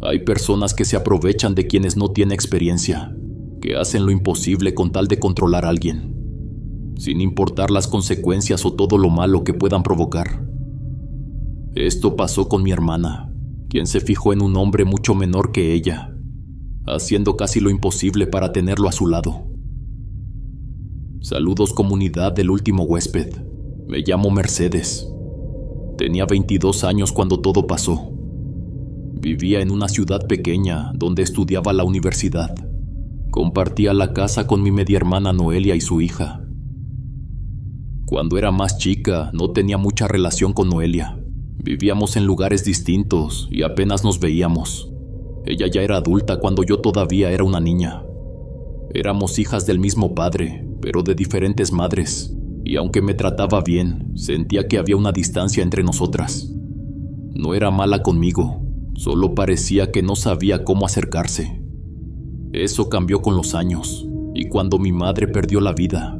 Hay personas que se aprovechan de quienes no tienen experiencia, que hacen lo imposible con tal de controlar a alguien, sin importar las consecuencias o todo lo malo que puedan provocar. Esto pasó con mi hermana, quien se fijó en un hombre mucho menor que ella, haciendo casi lo imposible para tenerlo a su lado. Saludos, comunidad del último huésped. Me llamo Mercedes. Tenía 22 años cuando todo pasó. Vivía en una ciudad pequeña donde estudiaba la universidad. Compartía la casa con mi media hermana Noelia y su hija. Cuando era más chica, no tenía mucha relación con Noelia. Vivíamos en lugares distintos y apenas nos veíamos. Ella ya era adulta cuando yo todavía era una niña. Éramos hijas del mismo padre, pero de diferentes madres, y aunque me trataba bien, sentía que había una distancia entre nosotras. No era mala conmigo, solo parecía que no sabía cómo acercarse. Eso cambió con los años, y cuando mi madre perdió la vida.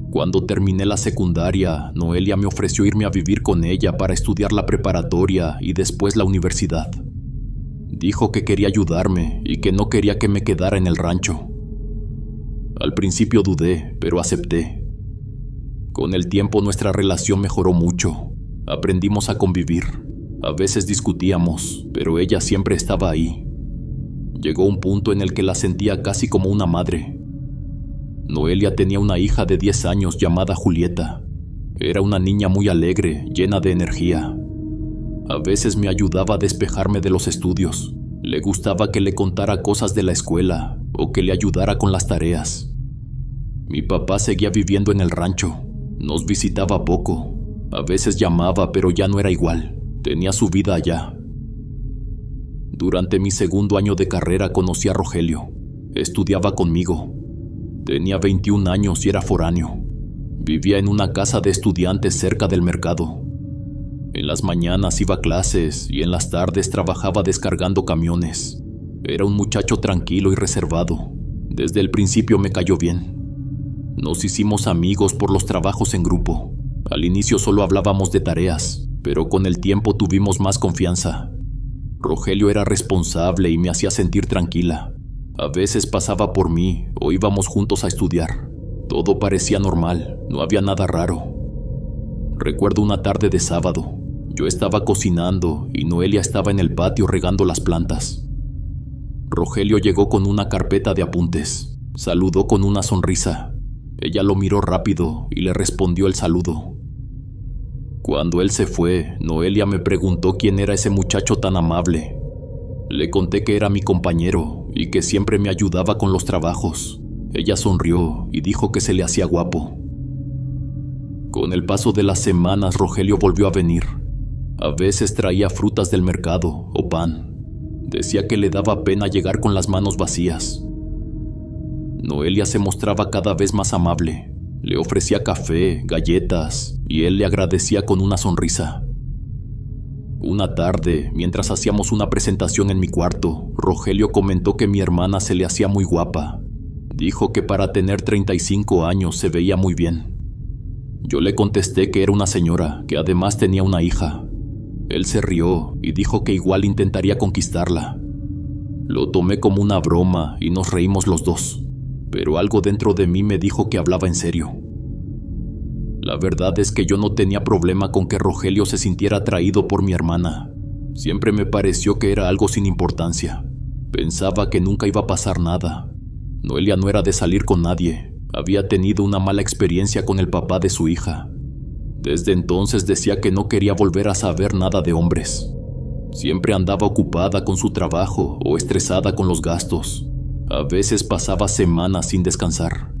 Cuando terminé la secundaria, Noelia me ofreció irme a vivir con ella para estudiar la preparatoria y después la universidad. Dijo que quería ayudarme y que no quería que me quedara en el rancho. Al principio dudé, pero acepté. Con el tiempo nuestra relación mejoró mucho. Aprendimos a convivir. A veces discutíamos, pero ella siempre estaba ahí. Llegó un punto en el que la sentía casi como una madre. Noelia tenía una hija de 10 años llamada Julieta. Era una niña muy alegre, llena de energía. A veces me ayudaba a despejarme de los estudios. Le gustaba que le contara cosas de la escuela o que le ayudara con las tareas. Mi papá seguía viviendo en el rancho. Nos visitaba poco. A veces llamaba, pero ya no era igual. Tenía su vida allá. Durante mi segundo año de carrera conocí a Rogelio. Estudiaba conmigo. Tenía 21 años y era foráneo. Vivía en una casa de estudiantes cerca del mercado. En las mañanas iba a clases y en las tardes trabajaba descargando camiones. Era un muchacho tranquilo y reservado. Desde el principio me cayó bien. Nos hicimos amigos por los trabajos en grupo. Al inicio solo hablábamos de tareas, pero con el tiempo tuvimos más confianza. Rogelio era responsable y me hacía sentir tranquila. A veces pasaba por mí o íbamos juntos a estudiar. Todo parecía normal, no había nada raro. Recuerdo una tarde de sábado. Yo estaba cocinando y Noelia estaba en el patio regando las plantas. Rogelio llegó con una carpeta de apuntes. Saludó con una sonrisa. Ella lo miró rápido y le respondió el saludo. Cuando él se fue, Noelia me preguntó quién era ese muchacho tan amable. Le conté que era mi compañero y que siempre me ayudaba con los trabajos. Ella sonrió y dijo que se le hacía guapo. Con el paso de las semanas, Rogelio volvió a venir. A veces traía frutas del mercado o pan. Decía que le daba pena llegar con las manos vacías. Noelia se mostraba cada vez más amable. Le ofrecía café, galletas, y él le agradecía con una sonrisa. Una tarde, mientras hacíamos una presentación en mi cuarto, Rogelio comentó que mi hermana se le hacía muy guapa. Dijo que para tener 35 años se veía muy bien. Yo le contesté que era una señora, que además tenía una hija. Él se rió y dijo que igual intentaría conquistarla. Lo tomé como una broma y nos reímos los dos, pero algo dentro de mí me dijo que hablaba en serio. La verdad es que yo no tenía problema con que Rogelio se sintiera atraído por mi hermana. Siempre me pareció que era algo sin importancia. Pensaba que nunca iba a pasar nada. Noelia no era de salir con nadie. Había tenido una mala experiencia con el papá de su hija. Desde entonces decía que no quería volver a saber nada de hombres. Siempre andaba ocupada con su trabajo o estresada con los gastos. A veces pasaba semanas sin descansar.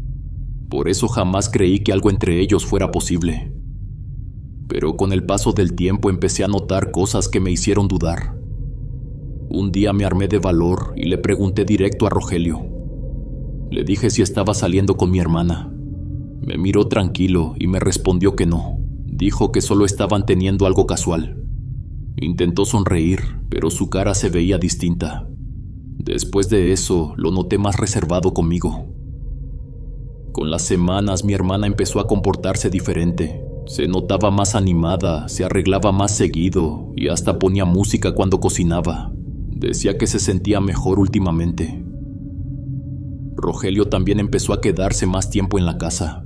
Por eso jamás creí que algo entre ellos fuera posible. Pero con el paso del tiempo empecé a notar cosas que me hicieron dudar. Un día me armé de valor y le pregunté directo a Rogelio. Le dije si estaba saliendo con mi hermana. Me miró tranquilo y me respondió que no. Dijo que solo estaban teniendo algo casual. Intentó sonreír, pero su cara se veía distinta. Después de eso, lo noté más reservado conmigo. Con las semanas, mi hermana empezó a comportarse diferente. Se notaba más animada, se arreglaba más seguido y hasta ponía música cuando cocinaba. Decía que se sentía mejor últimamente. Rogelio también empezó a quedarse más tiempo en la casa.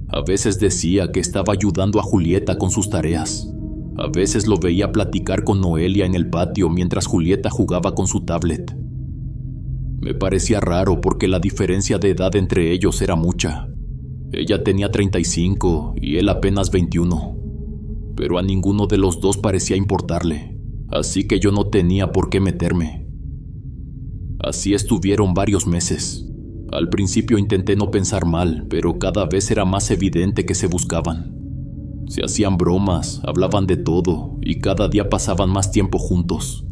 A veces decía que estaba ayudando a Julieta con sus tareas. A veces lo veía platicar con Noelia en el patio mientras Julieta jugaba con su tablet. Me parecía raro porque la diferencia de edad entre ellos era mucha. Ella tenía 35 y él apenas 21. Pero a ninguno de los dos parecía importarle, así que yo no tenía por qué meterme. Así estuvieron varios meses. Al principio intenté no pensar mal, pero cada vez era más evidente que se buscaban. Se hacían bromas, hablaban de todo y cada día pasaban más tiempo juntos.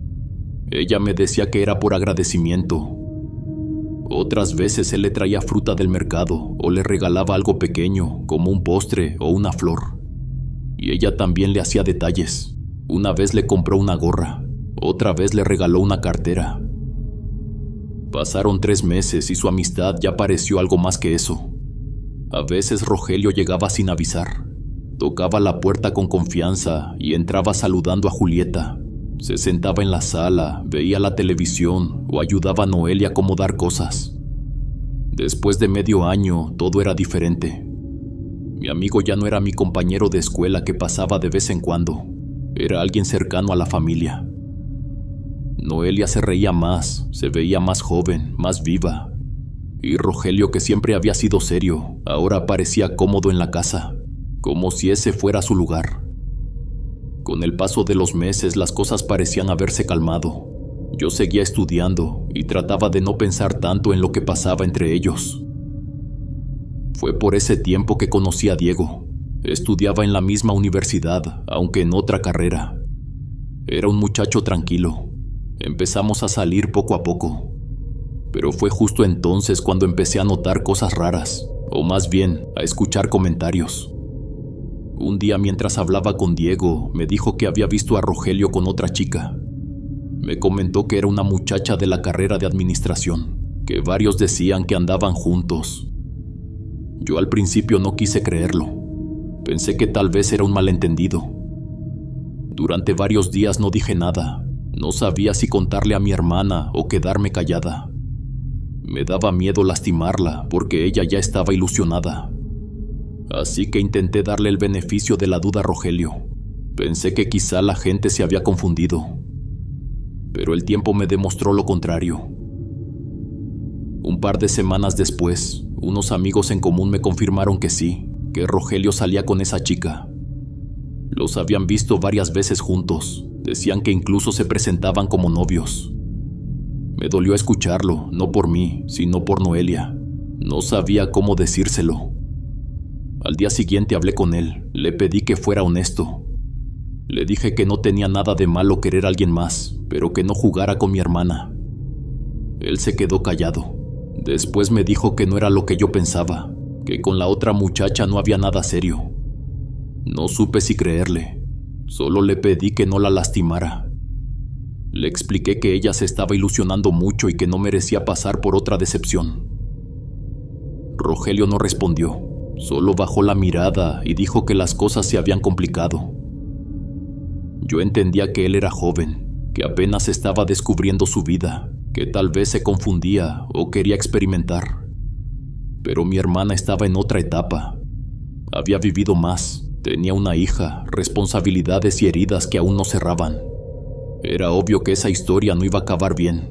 Ella me decía que era por agradecimiento. Otras veces él le traía fruta del mercado o le regalaba algo pequeño, como un postre o una flor. Y ella también le hacía detalles. Una vez le compró una gorra, otra vez le regaló una cartera. Pasaron 3 meses y su amistad ya pareció algo más que eso. A veces Rogelio llegaba sin avisar. Tocaba la puerta con confianza y entraba saludando a Julieta. Se sentaba en la sala, veía la televisión o ayudaba a Noelia a acomodar cosas. Después de medio año, todo era diferente. Mi amigo ya no era mi compañero de escuela que pasaba de vez en cuando. Era alguien cercano a la familia. Noelia se reía más, se veía más joven, más viva. Y Rogelio, que siempre había sido serio, ahora parecía cómodo en la casa, como si ese fuera su lugar. Con el paso de los meses las cosas parecían haberse calmado. Yo seguía estudiando y trataba de no pensar tanto en lo que pasaba entre ellos. Fue por ese tiempo que conocí a Diego. Estudiaba en la misma universidad, aunque en otra carrera. Era un muchacho tranquilo. Empezamos a salir poco a poco. Pero fue justo entonces cuando empecé a notar cosas raras, o más bien, a escuchar comentarios. Un día mientras hablaba con Diego, me dijo que había visto a Rogelio con otra chica. Me comentó que era una muchacha de la carrera de administración, que varios decían que andaban juntos. Yo al principio no quise creerlo. Pensé que tal vez era un malentendido. Durante varios días no dije nada. No sabía si contarle a mi hermana o quedarme callada. Me daba miedo lastimarla porque ella ya estaba ilusionada. Así que intenté darle el beneficio de la duda a Rogelio. Pensé que quizá la gente se había confundido. Pero el tiempo me demostró lo contrario. Un par de semanas después, unos amigos en común me confirmaron que sí, que Rogelio salía con esa chica. Los habían visto varias veces juntos. Decían que incluso se presentaban como novios. Me dolió escucharlo, no por mí, sino por Noelia. No sabía cómo decírselo. Al día siguiente hablé con él, le pedí que fuera honesto. Le dije que no tenía nada de malo querer a alguien más, pero que no jugara con mi hermana. Él se quedó callado. Después me dijo que no era lo que yo pensaba, que con la otra muchacha no había nada serio. No supe si creerle. Solo le pedí que no la lastimara. Le expliqué que ella se estaba ilusionando mucho y que no merecía pasar por otra decepción. Rogelio no respondió, solo bajó la mirada y dijo que las cosas se habían complicado. Yo entendía que él era joven, que apenas estaba descubriendo su vida, que tal vez se confundía o quería experimentar. Pero mi hermana estaba en otra etapa. Había vivido más, tenía una hija, responsabilidades y heridas que aún no cerraban. Era obvio que esa historia no iba a acabar bien.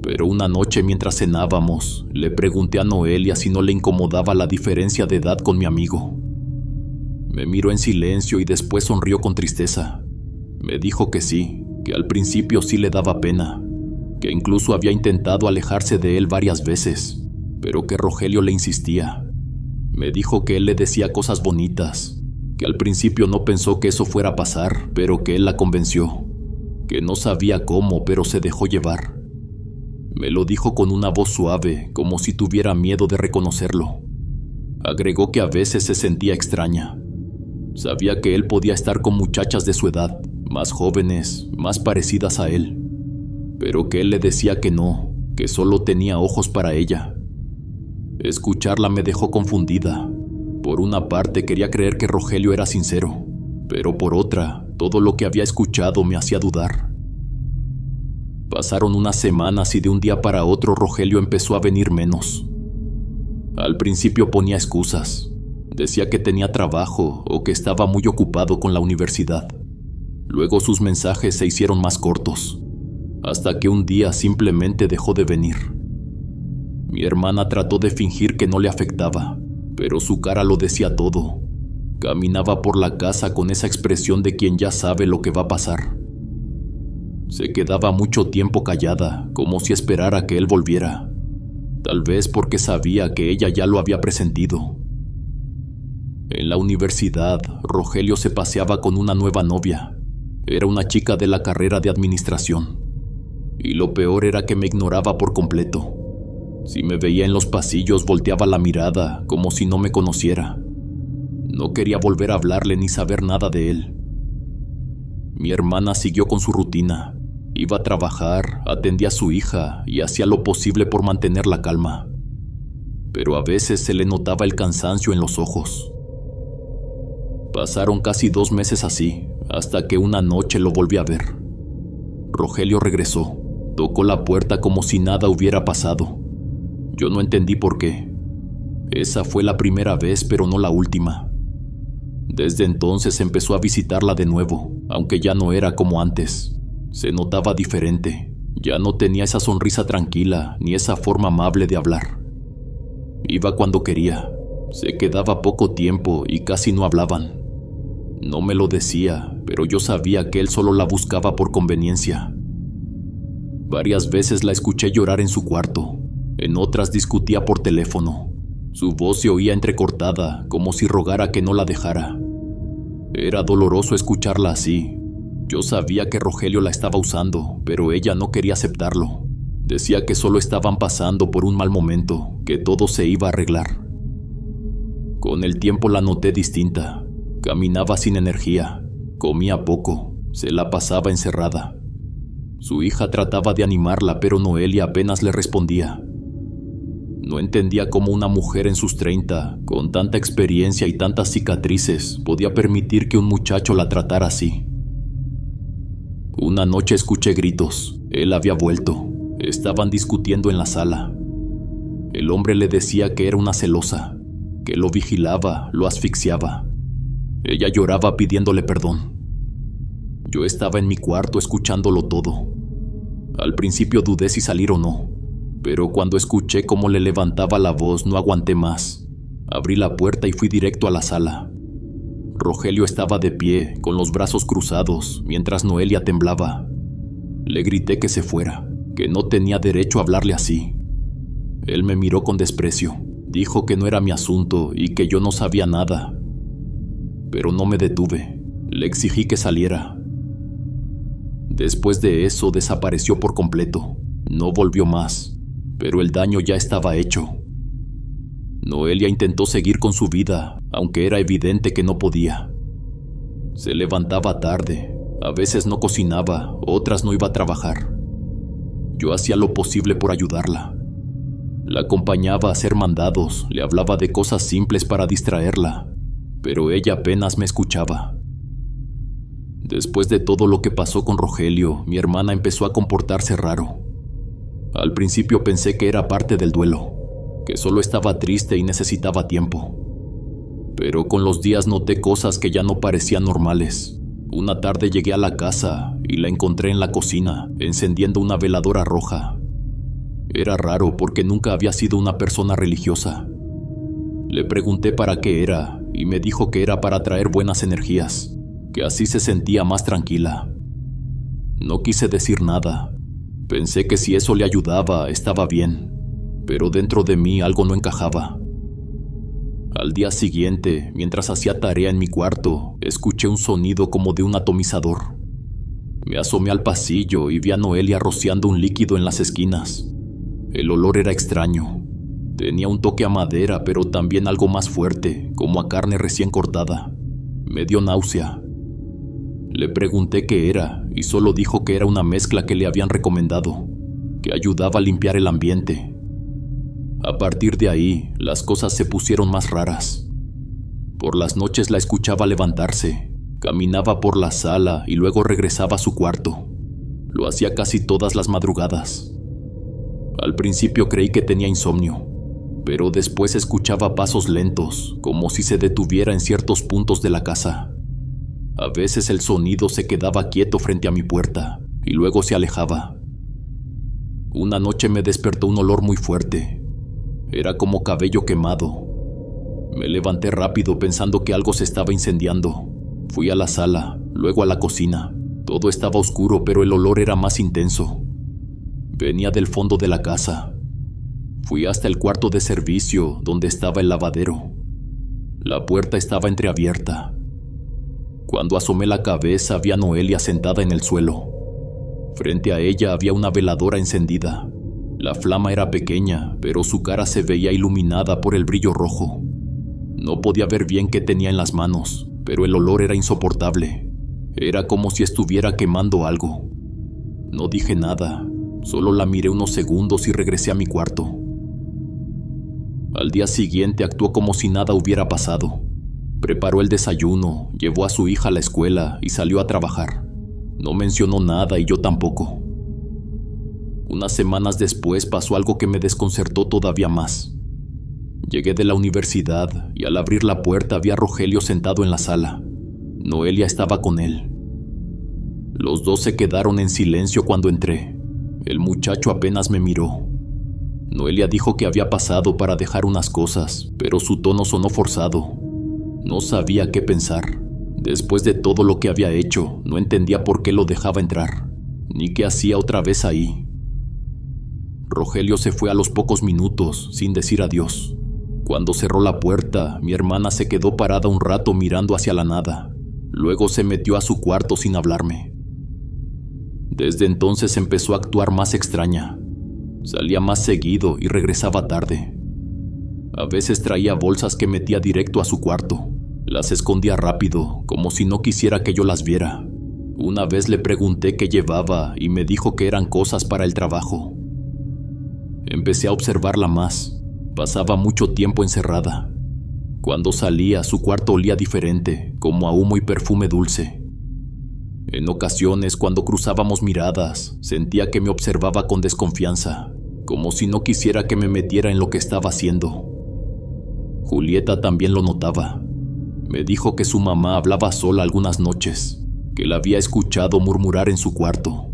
Pero una noche mientras cenábamos, le pregunté a Noelia si no le incomodaba la diferencia de edad con mi amigo. Me miró en silencio y después sonrió con tristeza. Me dijo que sí, que al principio sí le daba pena, que incluso había intentado alejarse de él varias veces, pero que Rogelio le insistía. Me dijo que él le decía cosas bonitas, que al principio no pensó que eso fuera a pasar, pero que él la convenció, que no sabía cómo, pero se dejó llevar. Me lo dijo con una voz suave, como si tuviera miedo de reconocerlo. Agregó que a veces se sentía extraña. Sabía que él podía estar con muchachas de su edad, más jóvenes, más parecidas a él, pero que él le decía que no, que solo tenía ojos para ella. Escucharla me dejó confundida. Por una parte quería creer que Rogelio era sincero, pero por otra, todo lo que había escuchado me hacía dudar. Pasaron unas semanas y de un día para otro Rogelio empezó a venir menos. Al principio ponía excusas. Decía que tenía trabajo o que estaba muy ocupado con la universidad. Luego sus mensajes se hicieron más cortos, hasta que un día simplemente dejó de venir. Mi hermana trató de fingir que no le afectaba, pero su cara lo decía todo. Caminaba por la casa con esa expresión de quien ya sabe lo que va a pasar. Se quedaba mucho tiempo callada, como si esperara que él volviera. Tal vez porque sabía que ella ya lo había presentido. En la universidad, Rogelio se paseaba con una nueva novia. Era una chica de la carrera de administración. Y lo peor era que me ignoraba por completo. Si me veía en los pasillos, volteaba la mirada, como si no me conociera. No quería volver a hablarle ni saber nada de él. Mi hermana siguió con su rutina. Iba a trabajar, atendía a su hija y hacía lo posible por mantener la calma. Pero a veces se le notaba el cansancio en los ojos. Pasaron casi 2 meses así, hasta que una noche lo volví a ver. Rogelio regresó, tocó la puerta como si nada hubiera pasado. Yo no entendí por qué. Esa fue la primera vez, pero no la última. Desde entonces empezó a visitarla de nuevo, aunque ya no era como antes. Se notaba diferente. Ya no tenía esa sonrisa tranquila, ni esa forma amable de hablar. Iba cuando quería. Se quedaba poco tiempo y casi no hablaban. No me lo decía, pero yo sabía que él solo la buscaba por conveniencia. Varias veces la escuché llorar en su cuarto. En otras discutía por teléfono. Su voz se oía entrecortada, como si rogara que no la dejara. Era doloroso escucharla así. Yo sabía que Rogelio la estaba usando, pero ella no quería aceptarlo. Decía que solo estaban pasando por un mal momento, que todo se iba a arreglar. Con el tiempo la noté distinta. Caminaba sin energía, comía poco, se la pasaba encerrada. Su hija trataba de animarla, pero Noelia apenas le respondía. No entendía cómo una mujer en sus 30, con tanta experiencia y tantas cicatrices, podía permitir que un muchacho la tratara así. Una noche escuché gritos. Él había vuelto. Estaban discutiendo en la sala. El hombre le decía que era una celosa, que lo vigilaba, lo asfixiaba. Ella lloraba pidiéndole perdón. Yo estaba en mi cuarto escuchándolo todo. Al principio dudé si salir o no, pero cuando escuché cómo le levantaba la voz no aguanté más. Abrí la puerta y fui directo a la sala. Rogelio estaba de pie, con los brazos cruzados, mientras Noelia temblaba. Le grité que se fuera, que no tenía derecho a hablarle así. Él me miró con desprecio, dijo que no era mi asunto y que yo no sabía nada. Pero no me detuve, le exigí que saliera. Después de eso desapareció por completo, no volvió más, pero el daño ya estaba hecho. Noelia intentó seguir con su vida, aunque era evidente que no podía. Se levantaba tarde, a veces no cocinaba, otras no iba a trabajar. Yo hacía lo posible por ayudarla. La acompañaba a hacer mandados, le hablaba de cosas simples para distraerla, pero ella apenas me escuchaba. Después de todo lo que pasó con Rogelio, mi hermana empezó a comportarse raro. Al principio pensé que era parte del duelo, que solo estaba triste y necesitaba tiempo. Pero con los días noté cosas que ya no parecían normales. Una tarde llegué a la casa y la encontré en la cocina, encendiendo una veladora roja. Era raro porque nunca había sido una persona religiosa. Le pregunté para qué era y me dijo que era para atraer buenas energías, que así se sentía más tranquila. No quise decir nada. Pensé que si eso le ayudaba, estaba bien, pero dentro de mí algo no encajaba. Al día siguiente, mientras hacía tarea en mi cuarto, escuché un sonido como de un atomizador. Me asomé al pasillo y vi a Noelia rociando un líquido en las esquinas. El olor era extraño. Tenía un toque a madera, pero también algo más fuerte, como a carne recién cortada. Me dio náusea. Le pregunté qué era y solo dijo que era una mezcla que le habían recomendado, que ayudaba a limpiar el ambiente. A partir de ahí, las cosas se pusieron más raras. Por las noches la escuchaba levantarse, caminaba por la sala y luego regresaba a su cuarto. Lo hacía casi todas las madrugadas. Al principio creí que tenía insomnio, pero después escuchaba pasos lentos, como si se detuviera en ciertos puntos de la casa. A veces el sonido se quedaba quieto frente a mi puerta y luego se alejaba. Una noche me despertó un olor muy fuerte. Era como cabello quemado. Me levanté rápido pensando que algo se estaba incendiando. Fui a la sala, luego a la cocina. Todo estaba oscuro, pero el olor era más intenso. Venía del fondo de la casa. Fui hasta el cuarto de servicio, donde estaba el lavadero. La puerta estaba entreabierta. Cuando asomé la cabeza, vi a Noelia sentada en el suelo. Frente a ella había una veladora encendida. La flama era pequeña, pero su cara se veía iluminada por el brillo rojo. No podía ver bien qué tenía en las manos, pero el olor era insoportable. Era como si estuviera quemando algo. No dije nada, solo la miré unos segundos y regresé a mi cuarto. Al día siguiente actuó como si nada hubiera pasado. Preparó el desayuno, llevó a su hija a la escuela y salió a trabajar. No mencionó nada y yo tampoco. Unas semanas después pasó algo que me desconcertó todavía más. Llegué de la universidad y al abrir la puerta vi a Rogelio sentado en la sala. Noelia estaba con él. Los dos se quedaron en silencio cuando entré. El muchacho apenas me miró. Noelia dijo que había pasado para dejar unas cosas, pero su tono sonó forzado. No sabía qué pensar. Después de todo lo que había hecho, no entendía por qué lo dejaba entrar, ni qué hacía otra vez ahí. Rogelio se fue a los pocos minutos, sin decir adiós. Cuando cerró la puerta, mi hermana se quedó parada un rato mirando hacia la nada. Luego se metió a su cuarto sin hablarme. Desde entonces empezó a actuar más extraña. Salía más seguido y regresaba tarde. A veces traía bolsas que metía directo a su cuarto. Las escondía rápido, como si no quisiera que yo las viera. Una vez le pregunté qué llevaba y me dijo que eran cosas para el trabajo. Empecé a observarla más. Pasaba mucho tiempo encerrada. Cuando salía, su cuarto olía diferente, como a humo y perfume dulce. En ocasiones, cuando cruzábamos miradas, sentía que me observaba con desconfianza, como si no quisiera que me metiera en lo que estaba haciendo. Julieta también lo notaba. Me dijo que su mamá hablaba sola algunas noches, que la había escuchado murmurar en su cuarto.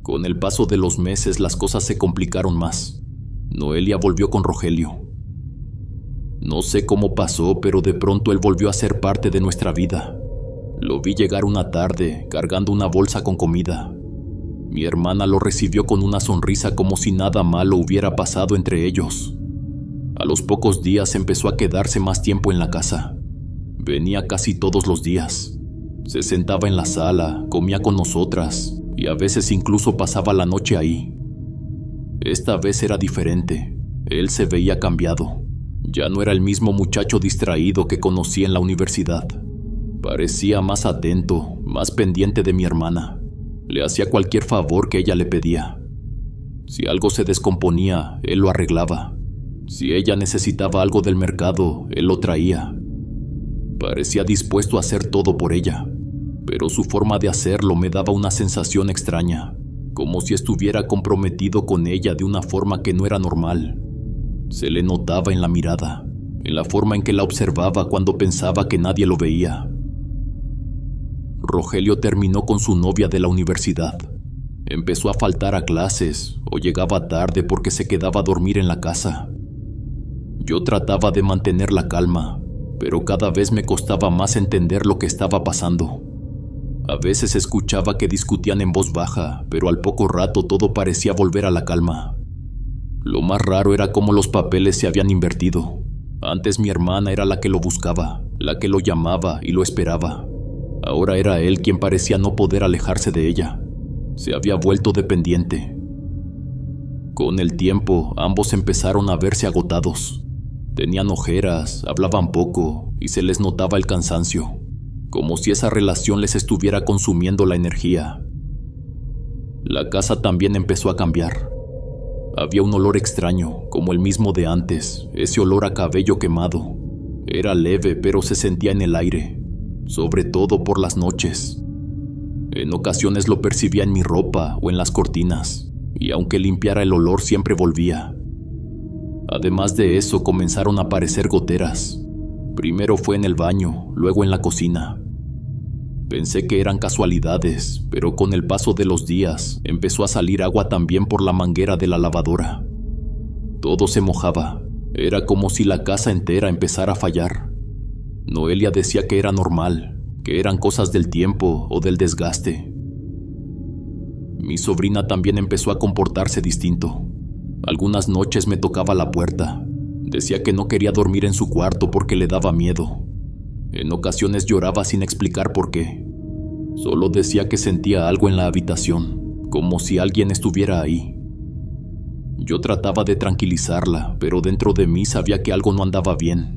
Con el paso de los meses, las cosas se complicaron más. Noelia volvió con Rogelio. No sé cómo pasó, pero de pronto él volvió a ser parte de nuestra vida. Lo vi llegar una tarde, cargando una bolsa con comida. Mi hermana lo recibió con una sonrisa como si nada malo hubiera pasado entre ellos. A los pocos días empezó a quedarse más tiempo en la casa. Venía casi todos los días. Se sentaba en la sala, comía con nosotras y a veces incluso pasaba la noche ahí. Esta vez era diferente. Él se veía cambiado. Ya no era el mismo muchacho distraído que conocí en la universidad. Parecía más atento, más pendiente de mi hermana. Le hacía cualquier favor que ella le pedía. Si algo se descomponía, él lo arreglaba. Si ella necesitaba algo del mercado, él lo traía. Parecía dispuesto a hacer todo por ella, pero su forma de hacerlo me daba una sensación extraña, como si estuviera comprometido con ella de una forma que no era normal. Se le notaba en la mirada, en la forma en que la observaba cuando pensaba que nadie lo veía. Rogelio terminó con su novia de la universidad. Empezó a faltar a clases o llegaba tarde porque se quedaba a dormir en la casa. Yo trataba de mantener la calma, pero cada vez me costaba más entender lo que estaba pasando. A veces escuchaba que discutían en voz baja, pero al poco rato todo parecía volver a la calma. Lo más raro era cómo los papeles se habían invertido. Antes mi hermana era la que lo buscaba, la que lo llamaba y lo esperaba. Ahora era él quien parecía no poder alejarse de ella. Se había vuelto dependiente. Con el tiempo, ambos empezaron a verse agotados. Tenían ojeras, hablaban poco y se les notaba el cansancio, como si esa relación les estuviera consumiendo la energía. La casa también empezó a cambiar. Había un olor extraño, como el mismo de antes, ese olor a cabello quemado. Era leve, pero se sentía en el aire, sobre todo por las noches. En ocasiones lo percibía en mi ropa o en las cortinas, y aunque limpiara el olor siempre volvía. Además de eso, comenzaron a aparecer goteras. Primero fue en el baño, luego en la cocina. Pensé que eran casualidades, pero con el paso de los días empezó a salir agua también por la manguera de la lavadora. Todo se mojaba. Era como si la casa entera empezara a fallar. Noelia decía que era normal, que eran cosas del tiempo o del desgaste. Mi sobrina también empezó a comportarse distinto. Algunas noches me tocaba la puerta. Decía que no quería dormir en su cuarto porque le daba miedo. En ocasiones lloraba sin explicar por qué. Solo decía que sentía algo en la habitación, como si alguien estuviera ahí. Yo trataba de tranquilizarla, pero dentro de mí sabía que algo no andaba bien.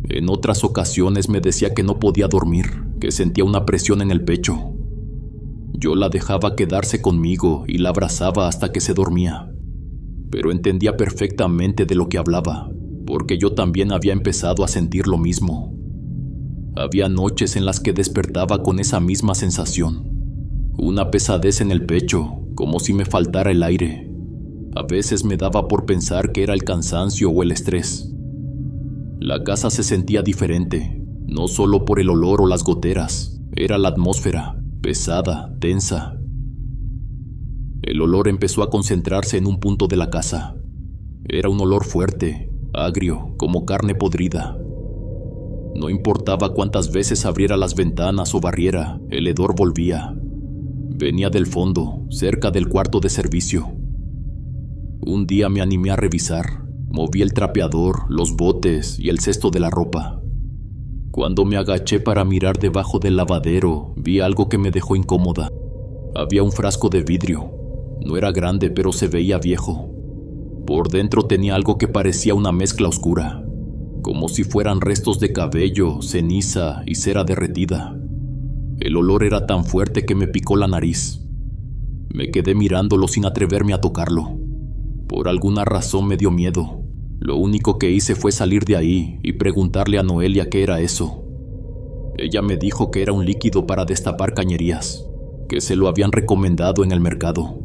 En otras ocasiones me decía que no podía dormir, que sentía una presión en el pecho. Yo la dejaba quedarse conmigo y la abrazaba hasta que se dormía. Pero entendía perfectamente de lo que hablaba, porque yo también había empezado a sentir lo mismo. Había noches en las que despertaba con esa misma sensación, una pesadez en el pecho, como si me faltara el aire. A veces me daba por pensar que era el cansancio o el estrés. La casa se sentía diferente, no solo por el olor o las goteras, era la atmósfera, pesada, tensa. El olor empezó a concentrarse en un punto de la casa. Era un olor fuerte, agrio, como carne podrida. No importaba cuántas veces abriera las ventanas o barriera, el hedor volvía. Venía del fondo, cerca del cuarto de servicio. Un día me animé a revisar. Moví el trapeador, los botes y el cesto de la ropa. Cuando me agaché para mirar debajo del lavadero, vi algo que me dejó incómoda. Había un frasco de vidrio. No era grande, pero se veía viejo. Por dentro tenía algo que parecía una mezcla oscura, como si fueran restos de cabello, ceniza y cera derretida. El olor era tan fuerte que me picó la nariz. Me quedé mirándolo sin atreverme a tocarlo. Por alguna razón me dio miedo. Lo único que hice fue salir de ahí y preguntarle a Noelia qué era eso. Ella me dijo que era un líquido para destapar cañerías, que se lo habían recomendado en el mercado.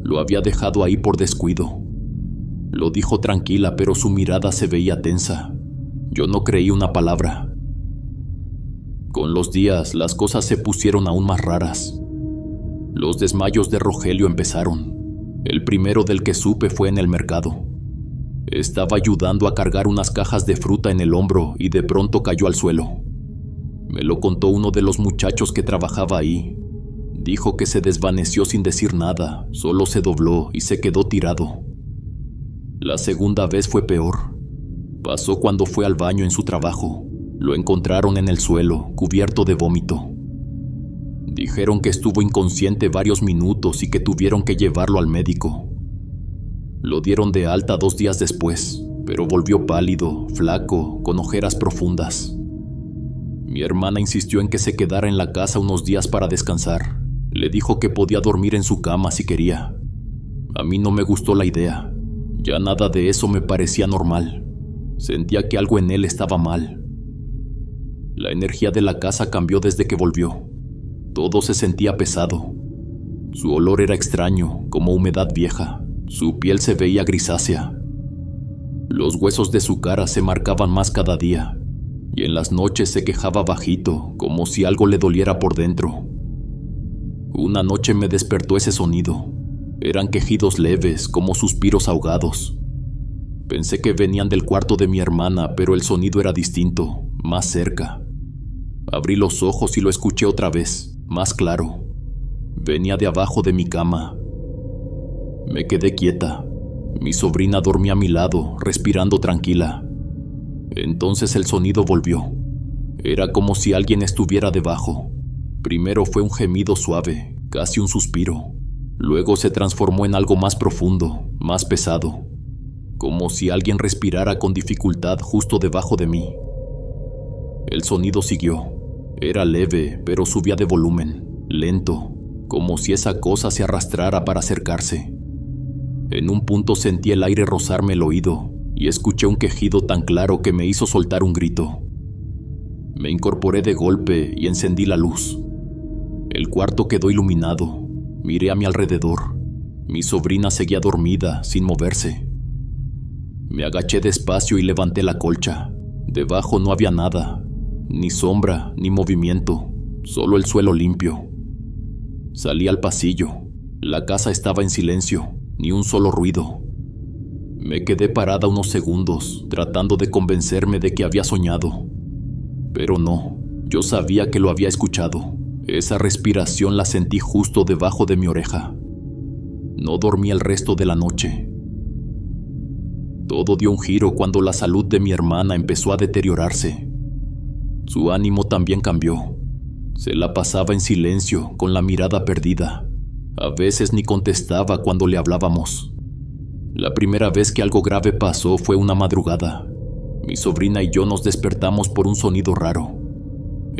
Lo había dejado ahí por descuido. Lo dijo tranquila, pero su mirada se veía tensa. Yo no creí una palabra. Con los días, las cosas se pusieron aún más raras. Los desmayos de Rogelio empezaron. El primero del que supe fue en el mercado. Estaba ayudando a cargar unas cajas de fruta en el hombro y de pronto cayó al suelo. Me lo contó uno de los muchachos que trabajaba ahí. Dijo que se desvaneció sin decir nada, solo se dobló y se quedó tirado. La segunda vez fue peor. Pasó cuando fue al baño en su trabajo. Lo encontraron en el suelo, cubierto de vómito. Dijeron que estuvo inconsciente varios minutos y que tuvieron que llevarlo al médico. Lo dieron de alta 2 días después, pero volvió pálido, flaco, con ojeras profundas. Mi hermana insistió en que se quedara en la casa unos días para descansar. Le dijo que podía dormir en su cama si quería. A mí no me gustó la idea. Ya nada de eso me parecía normal. Sentía que algo en él estaba mal. La energía de la casa cambió desde que volvió. Todo se sentía pesado. Su olor era extraño, como humedad vieja. Su piel se veía grisácea. Los huesos de su cara se marcaban más cada día, y en las noches se quejaba bajito, como si algo le doliera por dentro. Una noche me despertó ese sonido. Eran quejidos leves, como suspiros ahogados. Pensé que venían del cuarto de mi hermana, pero el sonido era distinto, más cerca. Abrí los ojos y lo escuché otra vez, más claro. Venía de abajo de mi cama. Me quedé quieta. Mi sobrina dormía a mi lado, respirando tranquila. Entonces el sonido volvió. Era como si alguien estuviera debajo. Primero fue un gemido suave, casi un suspiro. Luego se transformó en algo más profundo, más pesado. Como si alguien respirara con dificultad justo debajo de mí. El sonido siguió. Era leve, pero subía de volumen, lento, como si esa cosa se arrastrara para acercarse. En un punto sentí el aire rozarme el oído y escuché un quejido tan claro que me hizo soltar un grito. Me incorporé de golpe y encendí la luz. El cuarto quedó iluminado. Miré a mi alrededor. Mi sobrina seguía dormida, sin moverse. Me agaché despacio y levanté la colcha. Debajo no había nada, ni sombra, ni movimiento, solo el suelo limpio. Salí al pasillo. La casa estaba en silencio, ni un solo ruido. Me quedé parada unos segundos, tratando de convencerme de que había soñado. Pero no, yo sabía que lo había escuchado. Esa respiración la sentí justo debajo de mi oreja. No dormí el resto de la noche. Todo dio un giro cuando la salud de mi hermana empezó a deteriorarse. Su ánimo también cambió. Se la pasaba en silencio, con la mirada perdida. A veces ni contestaba cuando le hablábamos. La primera vez que algo grave pasó fue una madrugada. Mi sobrina y yo nos despertamos por un sonido raro.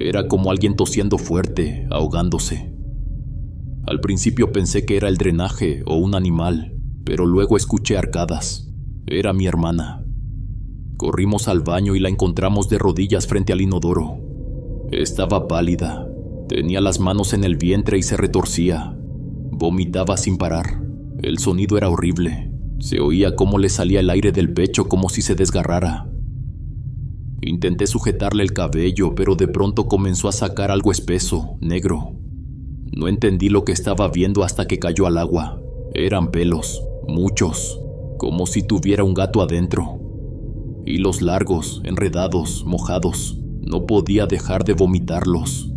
Era como alguien tosiendo fuerte, ahogándose. Al principio pensé que era el drenaje o un animal, pero luego escuché arcadas. Era mi hermana. Corrimos al baño y la encontramos de rodillas frente al inodoro. Estaba pálida. Tenía las manos en el vientre y se retorcía. Vomitaba sin parar. El sonido era horrible. Se oía cómo le salía el aire del pecho como si se desgarrara. Intenté sujetarle el cabello, pero de pronto comenzó a sacar algo espeso, negro. No entendí lo que estaba viendo hasta que cayó al agua. Eran pelos, muchos, como si tuviera un gato adentro. Hilos largos, enredados, mojados. No podía dejar de vomitarlos.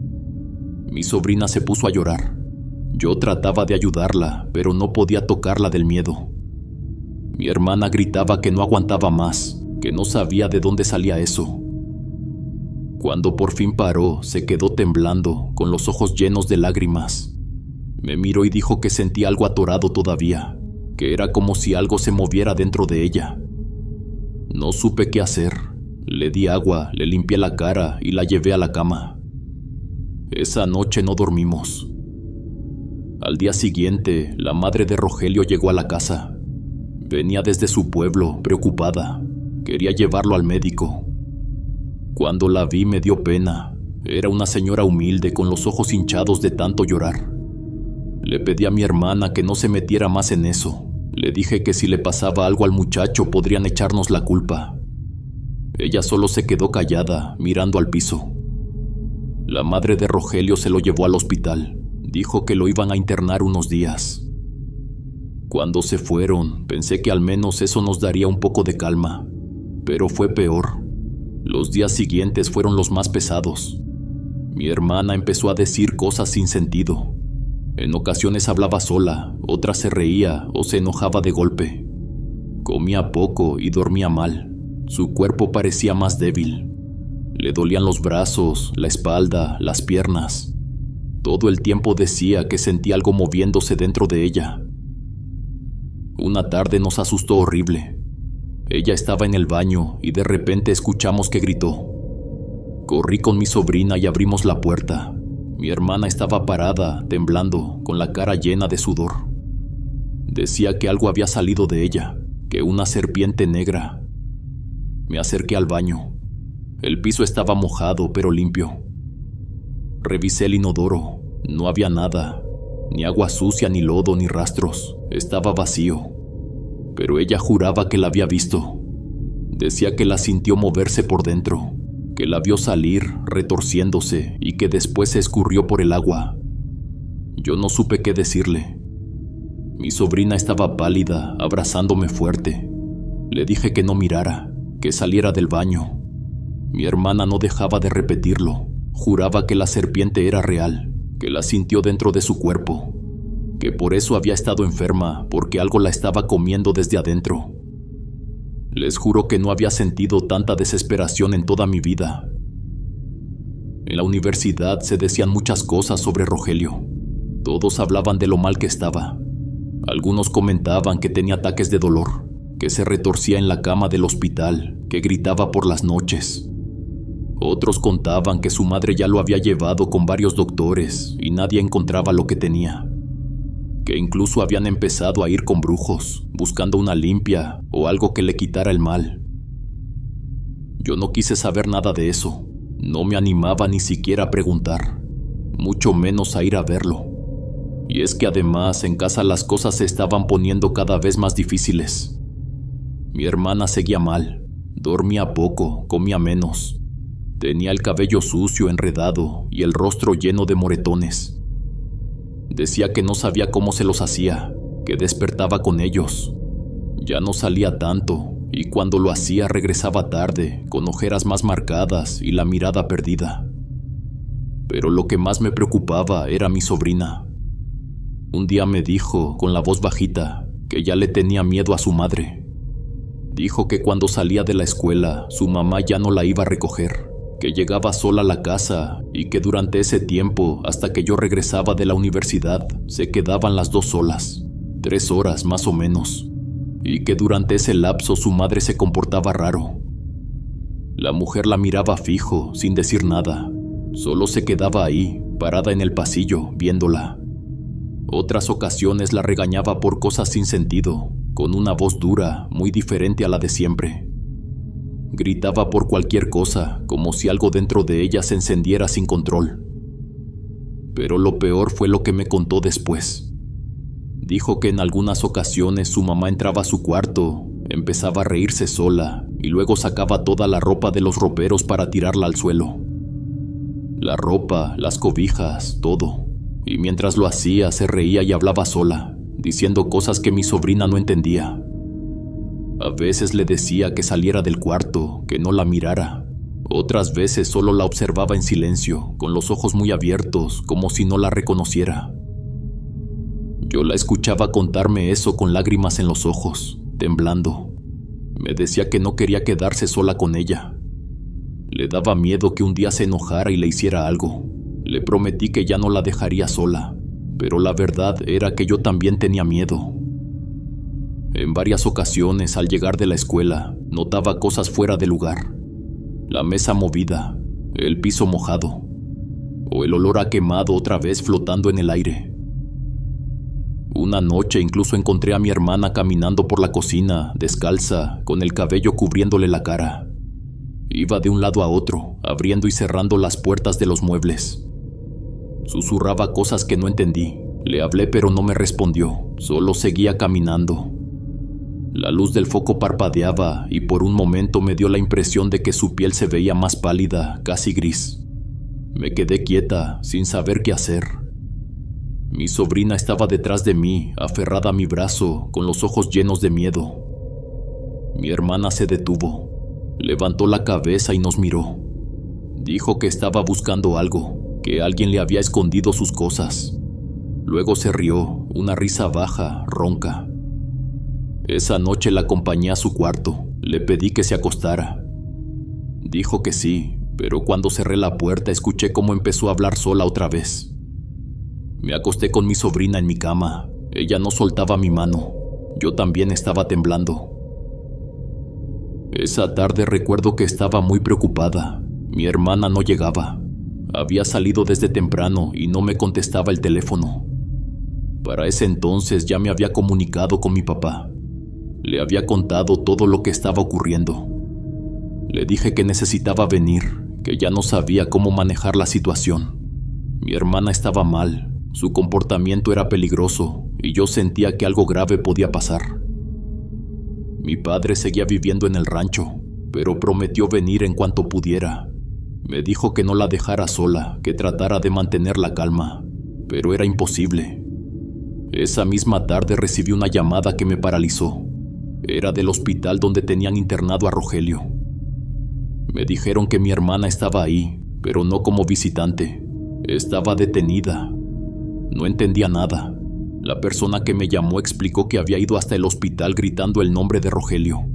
Mi sobrina se puso a llorar. Yo trataba de ayudarla, pero no podía tocarla del miedo. Mi hermana gritaba que no aguantaba más, que no sabía de dónde salía eso. Cuando por fin paró, se quedó temblando, con los ojos llenos de lágrimas. Me miró y dijo que sentía algo atorado todavía, que era como si algo se moviera dentro de ella. No supe qué hacer. Le di agua, le limpié la cara y la llevé a la cama. Esa noche no dormimos. Al día siguiente, la madre de Rogelio llegó a la casa. Venía desde su pueblo, preocupada. Quería llevarlo al médico. Cuando la vi me dio pena. Era una señora humilde con los ojos hinchados de tanto llorar. Le pedí a mi hermana que no se metiera más en eso. Le dije que si le pasaba algo al muchacho podrían echarnos la culpa. Ella solo se quedó callada, mirando al piso. La madre de Rogelio se lo llevó al hospital. Dijo que lo iban a internar unos días. Cuando se fueron, pensé que al menos eso nos daría un poco de calma. Pero fue peor. Los días siguientes fueron los más pesados. Mi hermana empezó a decir cosas sin sentido. En ocasiones hablaba sola, otras se reía o se enojaba de golpe. Comía poco y dormía mal. Su cuerpo parecía más débil. Le dolían los brazos, la espalda, las piernas. Todo el tiempo decía que sentía algo moviéndose dentro de ella. Una tarde nos asustó horrible. Ella estaba en el baño y de repente escuchamos que gritó. Corrí con mi sobrina y abrimos la puerta. Mi hermana estaba parada, temblando, con la cara llena de sudor. Decía que algo había salido de ella, que una serpiente negra. Me acerqué al baño. El piso estaba mojado pero limpio. Revisé el inodoro. No había nada, ni agua sucia, ni lodo, ni rastros. Estaba vacío. Pero ella juraba que la había visto. Decía que la sintió moverse por dentro, que la vio salir, retorciéndose, y que después se escurrió por el agua. Yo no supe qué decirle. Mi sobrina estaba pálida, abrazándome fuerte. Le dije que no mirara, que saliera del baño. Mi hermana no dejaba de repetirlo. Juraba que la serpiente era real, que la sintió dentro de su cuerpo, que por eso había estado enferma, porque algo la estaba comiendo desde adentro. Les juro que no había sentido tanta desesperación en toda mi vida. En la universidad se decían muchas cosas sobre Rogelio. Todos hablaban de lo mal que estaba. Algunos comentaban que tenía ataques de dolor, que se retorcía en la cama del hospital, que gritaba por las noches. Otros contaban que su madre ya lo había llevado con varios doctores y nadie encontraba lo que tenía. Que incluso habían empezado a ir con brujos, buscando una limpia o algo que le quitara el mal. Yo no quise saber nada de eso. No me animaba ni siquiera a preguntar. mucho menos a ir a verlo. Y es que además en casa las cosas se estaban poniendo cada vez más difíciles. Mi hermana seguía mal, dormía poco, comía menos. Tenía el cabello sucio, enredado y el rostro lleno de moretones. Decía que no sabía cómo se los hacía, que despertaba con ellos. Ya no salía tanto y cuando lo hacía regresaba tarde, con ojeras más marcadas y la mirada perdida. Pero lo que más me preocupaba era mi sobrina. Un día me dijo, con la voz bajita, que ya le tenía miedo a su madre. Dijo que cuando salía de la escuela, su mamá ya no la iba a recoger, que llegaba sola a la casa y que durante ese tiempo, hasta que yo regresaba de la universidad, se quedaban las dos solas, 3 horas más o menos, y que durante ese lapso su madre se comportaba raro. La mujer la miraba fijo, sin decir nada, solo se quedaba ahí, parada en el pasillo, viéndola. Otras ocasiones la regañaba por cosas sin sentido, con una voz dura, muy diferente a la de siempre. Gritaba por cualquier cosa, como si algo dentro de ella se encendiera sin control. Pero lo peor fue lo que me contó después. Dijo que en algunas ocasiones su mamá entraba a su cuarto, empezaba a reírse sola y luego sacaba toda la ropa de los roperos para tirarla al suelo. La ropa, las cobijas, todo. Y mientras lo hacía se reía y hablaba sola, diciendo cosas que mi sobrina no entendía. A veces le decía que saliera del cuarto, que no la mirara. Otras veces solo la observaba en silencio, con los ojos muy abiertos, como si no la reconociera. Yo la escuchaba contarme eso con lágrimas en los ojos, temblando. Me decía que no quería quedarse sola con ella. Le daba miedo que un día se enojara y le hiciera algo. Le prometí que ya no la dejaría sola, pero la verdad era que yo también tenía miedo. En varias ocasiones, al llegar de la escuela, notaba cosas fuera de lugar. La mesa movida, el piso mojado, o el olor a quemado otra vez flotando en el aire. Una noche incluso encontré a mi hermana caminando por la cocina, descalza, con el cabello cubriéndole la cara. Iba de un lado a otro, abriendo y cerrando las puertas de los muebles. Susurraba cosas que no entendí. Le hablé pero no me respondió, solo seguía caminando. La luz del foco parpadeaba y por un momento me dio la impresión de que su piel se veía más pálida, casi gris. Me quedé quieta, sin saber qué hacer. Mi sobrina estaba detrás de mí, aferrada a mi brazo, con los ojos llenos de miedo. Mi hermana se detuvo, levantó la cabeza y nos miró. Dijo que estaba buscando algo, que alguien le había escondido sus cosas. Luego se rió, una risa baja, ronca. Esa noche la acompañé a su cuarto, le pedí que se acostara. Dijo que sí, pero cuando cerré la puerta escuché cómo empezó a hablar sola otra vez. Me acosté con mi sobrina en mi cama, ella no soltaba mi mano, yo también estaba temblando. Esa tarde recuerdo que estaba muy preocupada, mi hermana no llegaba. Había salido desde temprano y no me contestaba el teléfono. Para ese entonces ya me había comunicado con mi papá. Le había contado todo lo que estaba ocurriendo. Le dije que necesitaba venir, que ya no sabía cómo manejar la situación. Mi hermana estaba mal, su comportamiento era peligroso y yo sentía que algo grave podía pasar. Mi padre seguía viviendo en el rancho, pero prometió venir en cuanto pudiera. Me dijo que no la dejara sola, que tratara de mantener la calma, pero era imposible. Esa misma tarde recibí una llamada que me paralizó. Era del hospital donde tenían internado a Rogelio. Me dijeron que mi hermana estaba ahí, pero no como visitante. Estaba detenida. No entendía nada. La persona que me llamó explicó que había ido hasta el hospital gritando el nombre de Rogelio,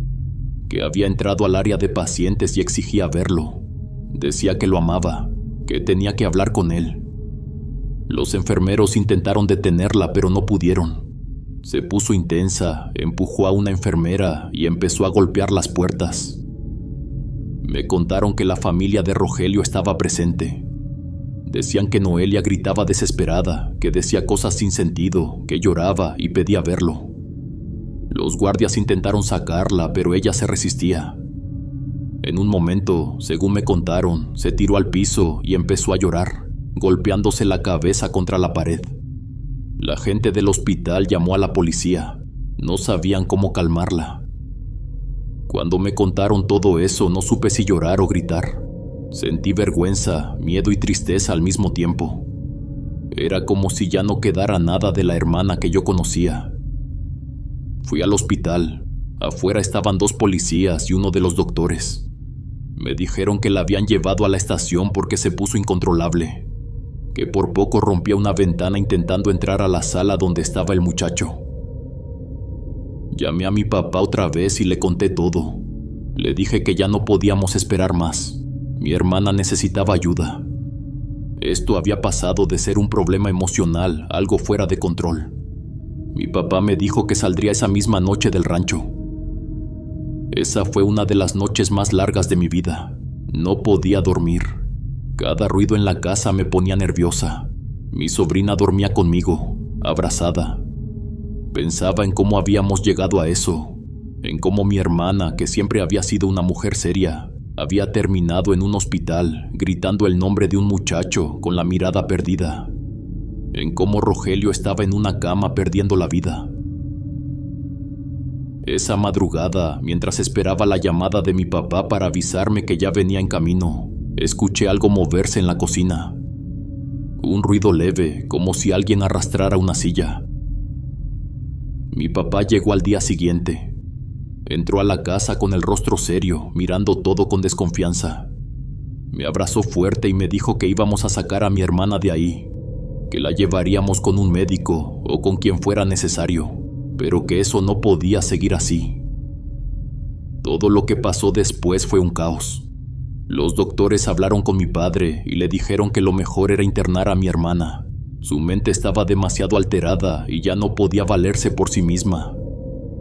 que había entrado al área de pacientes y exigía verlo. Decía que lo amaba, que tenía que hablar con él. Los enfermeros intentaron detenerla, pero no pudieron. Se puso intensa, empujó a una enfermera y empezó a golpear las puertas. Me contaron que la familia de Rogelio estaba presente. Decían que Noelia gritaba desesperada, que decía cosas sin sentido, que lloraba y pedía verlo. Los guardias intentaron sacarla, pero ella se resistía. En un momento, según me contaron, se tiró al piso y empezó a llorar, golpeándose la cabeza contra la pared. La gente del hospital llamó a la policía. No sabían cómo calmarla. Cuando me contaron todo eso, no supe si llorar o gritar. Sentí vergüenza, miedo y tristeza al mismo tiempo. Era como si ya no quedara nada de la hermana que yo conocía. Fui al hospital. Afuera estaban 2 policías y uno de los doctores. Me dijeron que la habían llevado a la estación porque se puso incontrolable, que por poco rompía una ventana intentando entrar a la sala donde estaba el muchacho. Llamé a mi papá otra vez y le conté todo. Le dije que ya no podíamos esperar más. Mi hermana necesitaba ayuda. Esto había pasado de ser un problema emocional a algo fuera de control. Mi papá me dijo que saldría esa misma noche del rancho. Esa fue una de las noches más largas de mi vida. No podía dormir. Cada ruido en la casa me ponía nerviosa. Mi sobrina dormía conmigo, abrazada. Pensaba en cómo habíamos llegado a eso, en cómo mi hermana, que siempre había sido una mujer seria, había terminado en un hospital gritando el nombre de un muchacho con la mirada perdida, en cómo Rogelio estaba en una cama perdiendo la vida. Esa madrugada, mientras esperaba la llamada de mi papá para avisarme que ya venía en camino, escuché algo moverse en la cocina. Un ruido leve, como si alguien arrastrara una silla. Mi papá llegó al día siguiente. Entró a la casa con el rostro serio, mirando todo con desconfianza. Me abrazó fuerte y me dijo que íbamos a sacar a mi hermana de ahí, que la llevaríamos con un médico o con quien fuera necesario, pero que eso no podía seguir así. Todo lo que pasó después fue un caos. Los doctores hablaron con mi padre y le dijeron que lo mejor era internar a mi hermana. Su mente estaba demasiado alterada y ya no podía valerse por sí misma.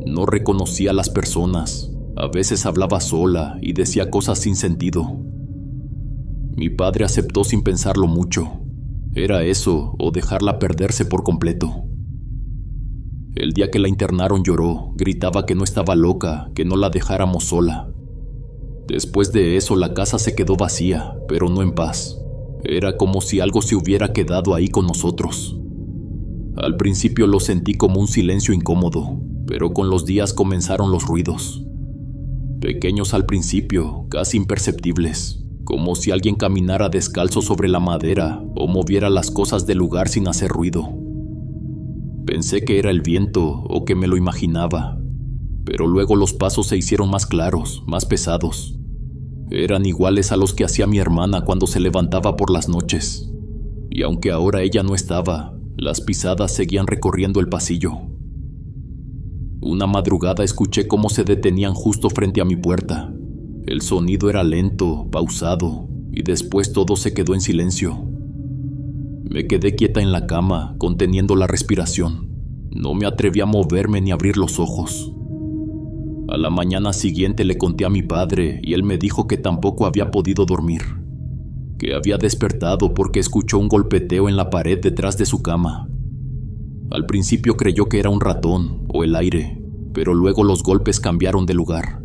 No reconocía a las personas, a veces hablaba sola y decía cosas sin sentido. Mi padre aceptó sin pensarlo mucho. Era eso o dejarla perderse por completo. El día que la internaron lloró, gritaba que no estaba loca, que no la dejáramos sola. Después de eso la casa se quedó vacía, pero no en paz. Era como si algo se hubiera quedado ahí con nosotros. Al principio lo sentí como un silencio incómodo, pero con los días comenzaron los ruidos. Pequeños al principio, casi imperceptibles, como si alguien caminara descalzo sobre la madera o moviera las cosas del lugar sin hacer ruido. Pensé que era el viento o que me lo imaginaba, pero luego los pasos se hicieron más claros, más pesados. Eran iguales a los que hacía mi hermana cuando se levantaba por las noches. Y aunque ahora ella no estaba, las pisadas seguían recorriendo el pasillo. Una madrugada escuché cómo se detenían justo frente a mi puerta. El sonido era lento, pausado, y después todo se quedó en silencio. Me quedé quieta en la cama, conteniendo la respiración. No me atreví a moverme ni abrir los ojos. A la mañana siguiente le conté a mi padre y él me dijo que tampoco había podido dormir, que había despertado porque escuchó un golpeteo en la pared detrás de su cama. Al principio creyó que era un ratón o el aire, pero luego los golpes cambiaron de lugar.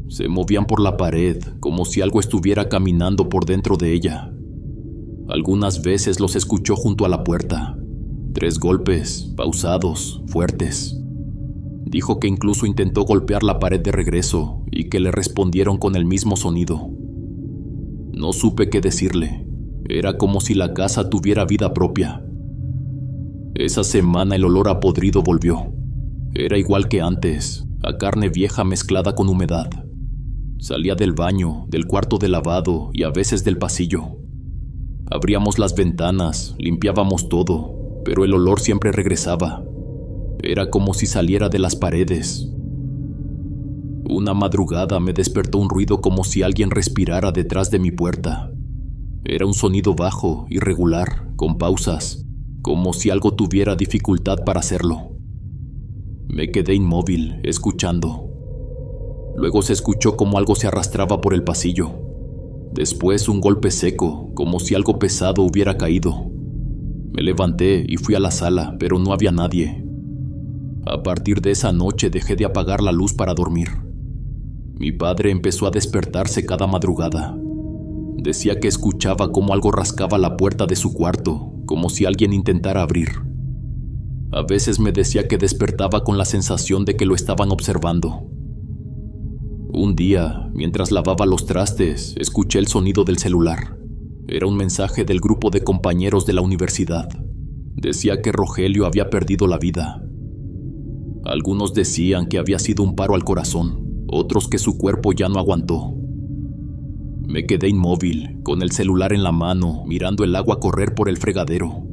Se movían por la pared como si algo estuviera caminando por dentro de ella. Algunas veces los escuchó junto a la puerta. 3 golpes, pausados, fuertes. Dijo que incluso intentó golpear la pared de regreso y que le respondieron con el mismo sonido. No supe qué decirle. Era como si la casa tuviera vida propia. Esa semana el olor a podrido volvió. Era igual que antes, a carne vieja mezclada con humedad. Salía del baño, del cuarto de lavado y a veces del pasillo. Abríamos las ventanas, limpiábamos todo, pero el olor siempre regresaba. Era como si saliera de las paredes. Una madrugada me despertó un ruido como si alguien respirara detrás de mi puerta. Era un sonido bajo, irregular, con pausas, como si algo tuviera dificultad para hacerlo. Me quedé inmóvil, escuchando. Luego se escuchó como algo se arrastraba por el pasillo. Después un golpe seco, como si algo pesado hubiera caído. Me levanté y fui a la sala, pero no había nadie. A partir de esa noche dejé de apagar la luz para dormir. Mi padre empezó a despertarse cada madrugada. Decía que escuchaba cómo algo rascaba la puerta de su cuarto, como si alguien intentara abrir. A veces me decía que despertaba con la sensación de que lo estaban observando. Un día, mientras lavaba los trastes, escuché el sonido del celular. Era un mensaje del grupo de compañeros de la universidad. Decía que Rogelio había perdido la vida. Algunos decían que había sido un paro al corazón, otros que su cuerpo ya no aguantó. Me quedé inmóvil, con el celular en la mano, mirando el agua correr por el fregadero.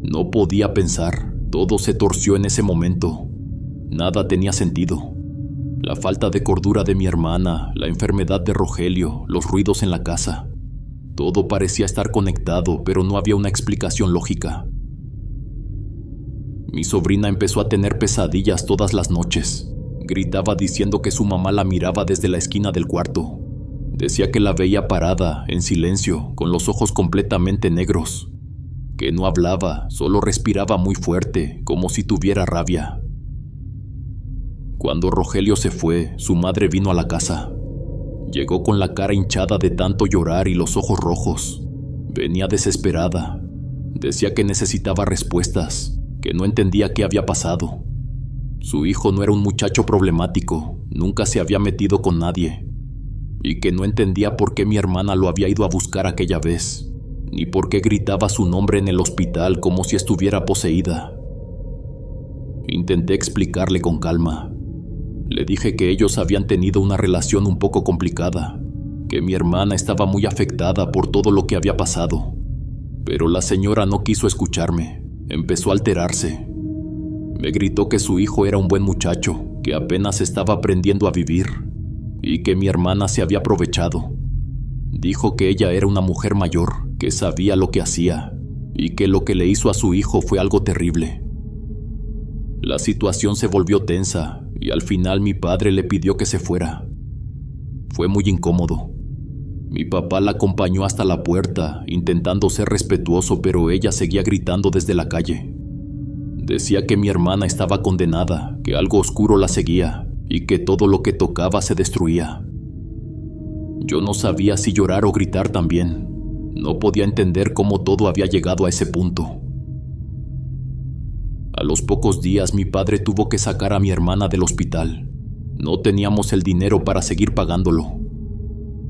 No podía pensar, todo se torció en ese momento. Nada tenía sentido. La falta de cordura de mi hermana, la enfermedad de Rogelio, los ruidos en la casa. Todo parecía estar conectado, pero no había una explicación lógica. Mi sobrina empezó a tener pesadillas todas las noches. Gritaba diciendo que su mamá la miraba desde la esquina del cuarto. Decía que la veía parada, en silencio, con los ojos completamente negros. Que no hablaba, solo respiraba muy fuerte, como si tuviera rabia. Cuando Rogelio se fue, su madre vino a la casa. Llegó con la cara hinchada de tanto llorar y los ojos rojos. Venía desesperada. Decía que necesitaba respuestas, que no entendía qué había pasado. Su hijo no era un muchacho problemático, nunca se había metido con nadie. Y que no entendía por qué mi hermana lo había ido a buscar aquella vez, ni por qué gritaba su nombre en el hospital como si estuviera poseída. Intenté explicarle con calma. Le dije que ellos habían tenido una relación un poco complicada, que mi hermana estaba muy afectada por todo lo que había pasado. Pero la señora no quiso escucharme, empezó a alterarse. Me gritó que su hijo era un buen muchacho, que apenas estaba aprendiendo a vivir, y que mi hermana se había aprovechado. Dijo que ella era una mujer mayor, que sabía lo que hacía, y que lo que le hizo a su hijo fue algo terrible. La situación se volvió tensa, y al final mi padre le pidió que se fuera. Fue muy incómodo. Mi papá la acompañó hasta la puerta, intentando ser respetuoso, pero ella seguía gritando desde la calle. Decía que mi hermana estaba condenada, que algo oscuro la seguía, y que todo lo que tocaba se destruía. Yo no sabía si llorar o gritar también. No podía entender cómo todo había llegado a ese punto. A los pocos días mi padre tuvo que sacar a mi hermana del hospital. No teníamos el dinero para seguir pagándolo.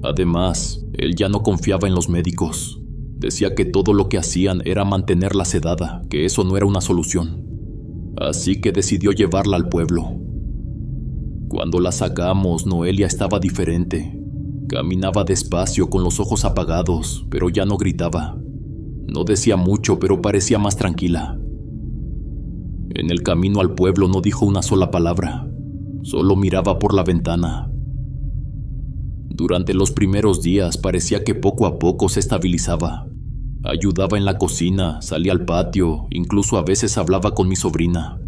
Además, él ya no confiaba en los médicos. Decía que todo lo que hacían era mantenerla sedada, que eso no era una solución. Así que decidió llevarla al pueblo. Cuando la sacamos, Noelia estaba diferente. Caminaba despacio con los ojos apagados, pero ya no gritaba. No decía mucho, pero parecía más tranquila. En el camino al pueblo no dijo una sola palabra, solo miraba por la ventana. Durante los primeros días parecía que poco a poco se estabilizaba. Ayudaba en la cocina, salía al patio, incluso a veces hablaba con mi sobrina.